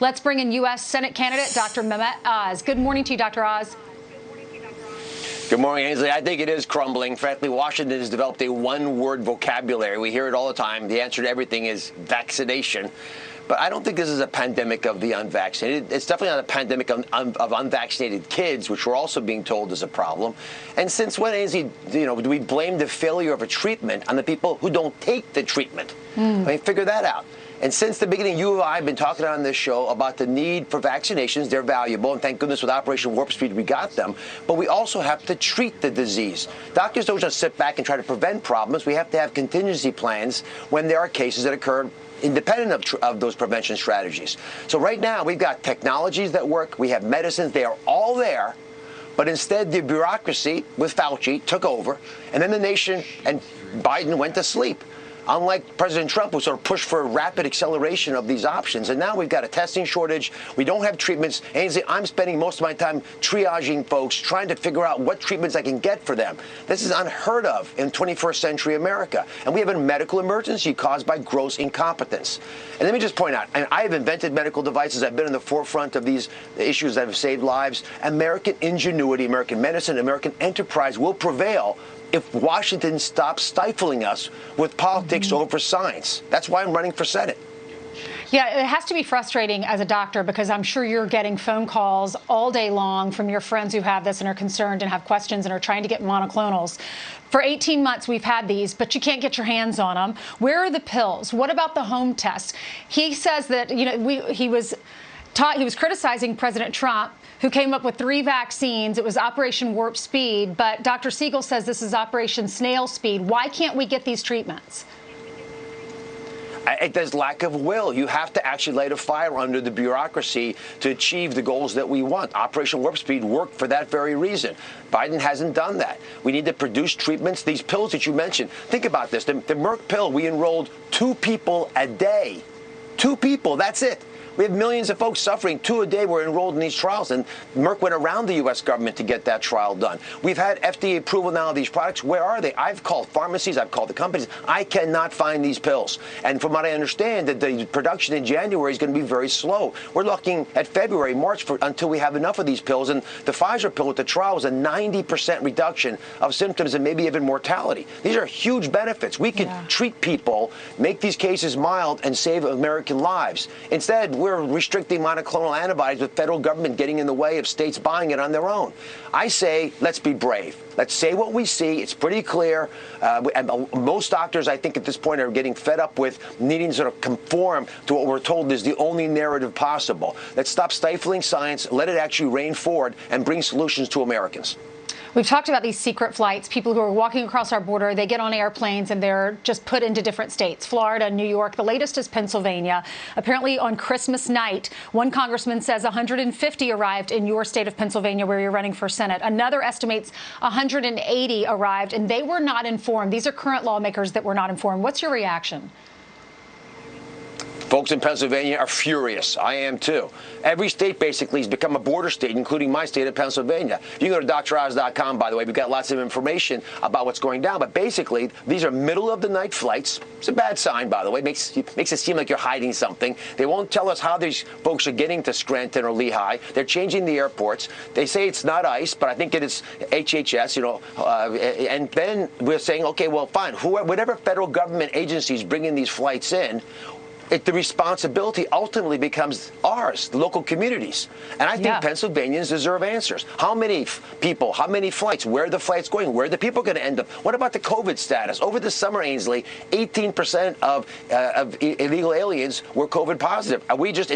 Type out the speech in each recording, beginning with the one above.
Let's bring in U.S. Senate candidate Dr. Mehmet Oz. Good morning to you, Dr. Oz. Good morning, Ainsley. I think it is crumbling. Frankly, Washington has developed a one-word vocabulary. We hear it all the time. The answer to everything is vaccination. But I don't think this is a pandemic of the unvaccinated. It's definitely not a pandemic of unvaccinated kids, which we're also being told is a problem. And since when, Ainsley, do we blame the failure of a treatment on the people who don't take the treatment? I mean, figure that out. And since the beginning, you and I have been talking on this show about the need for vaccinations. They're valuable, and thank goodness with Operation Warp Speed we got them. But we also have to treat the disease. Doctors don't just sit back and try to prevent problems. We have to have contingency plans when there are cases that occur independent of those prevention strategies. So right now, we've got technologies that work. We have medicines. They are all there. But instead, the bureaucracy with Fauci took over, and then the nation and Biden went to sleep. Unlike President Trump, who sort of pushed for a rapid acceleration of these options. And now we've got a testing shortage. We don't have treatments. Ainsley, I'm spending most of my time triaging folks, trying to figure out what treatments I can get for them. This is unheard of in 21st century America. And we have a medical emergency caused by gross incompetence. And let me just point out, I have invented medical devices. I've been in the forefront of these issues that have saved lives. American ingenuity, American medicine, American enterprise will prevail if Washington stops stifling us with politics over science. That's why I'm running for Senate. Yeah, it has to be frustrating as a doctor, because I'm sure you're getting phone calls all day long from your friends who have this and are concerned and have questions and are trying to get monoclonals. For 18 months, we've had these, but you can't get your hands on them. Where are the pills? What about the home tests? He says that, he was criticizing President Trump, who came up with 3 vaccines. It was Operation Warp Speed, but Dr. Siegel says this is Operation Snail Speed. Why can't we get these treatments? There's lack of will. You have to actually light a fire under the bureaucracy to achieve the goals that we want. Operation Warp Speed worked for that very reason. Biden hasn't done that. We need to produce treatments. These pills that you mentioned, think about this. The Merck pill, we enrolled 2 people a day. 2 people, that's it. We have millions of folks suffering. 2 a day were enrolled in these trials, and Merck went around the U.S. government to get that trial done. We've had FDA approval now of these products. Where are they? I've called pharmacies. I've called the companies. I cannot find these pills. And from what I understand, that the production in January is going to be very slow. We're looking at February, March until we have enough of these pills. And the Pfizer pill with the trial was a 90% reduction of symptoms and maybe even mortality. These are huge benefits. We could treat people, make these cases mild, and save American lives. Instead, we're restricting monoclonal antibodies with federal government getting in the way of states buying it on their own. I say, let's be brave. Let's say what we see. It's pretty clear. And most doctors, I think, at this point are getting fed up with needing to sort of conform to what we're told is the only narrative possible. Let's stop stifling science, let it actually reign forward, and bring solutions to Americans. We've talked about these secret flights, people who are walking across our border. They get on airplanes and they're just put into different states, Florida, New York. The latest is Pennsylvania. Apparently on Christmas night, one congressman says 150 arrived in your state of Pennsylvania where you're running for Senate. Another estimates 180 arrived, and they were not informed. These are current lawmakers that were not informed. What's your reaction? Folks in Pennsylvania are furious. I am, too. Every state basically has become a border state, including my state of Pennsylvania. You can go to droz.com, by the way. We've got lots of information about what's going down. But basically, these are middle-of-the-night flights. It's a bad sign, by the way. Makes it seem like you're hiding something. They won't tell us how these folks are getting to Scranton or Lehigh. They're changing the airports. They say it's not ICE, but I think it is HHS, and then we're saying, okay, well, fine. Whatever federal government agencies bringing these flights in, the responsibility ultimately becomes ours, the local communities. And I think Pennsylvanians deserve answers. How many people, how many flights, where are the flights going, where are the people going to end up? What about the COVID status? Over the summer, Ainsley, 18% of illegal aliens were COVID positive. Are we just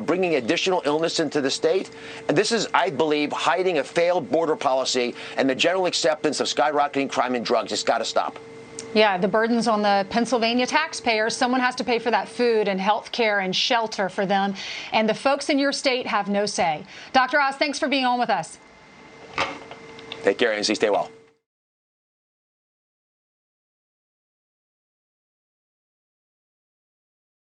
bringing additional illness into the state? And this is, I believe, hiding a failed border policy and the general acceptance of skyrocketing crime and drugs. It's got to stop. Yeah, the burden's on the Pennsylvania taxpayers. Someone has to pay for that food and health care and shelter for them. And the folks in your state have no say. Dr. Oz, thanks for being on with us. Take care, Ainsley. Stay well.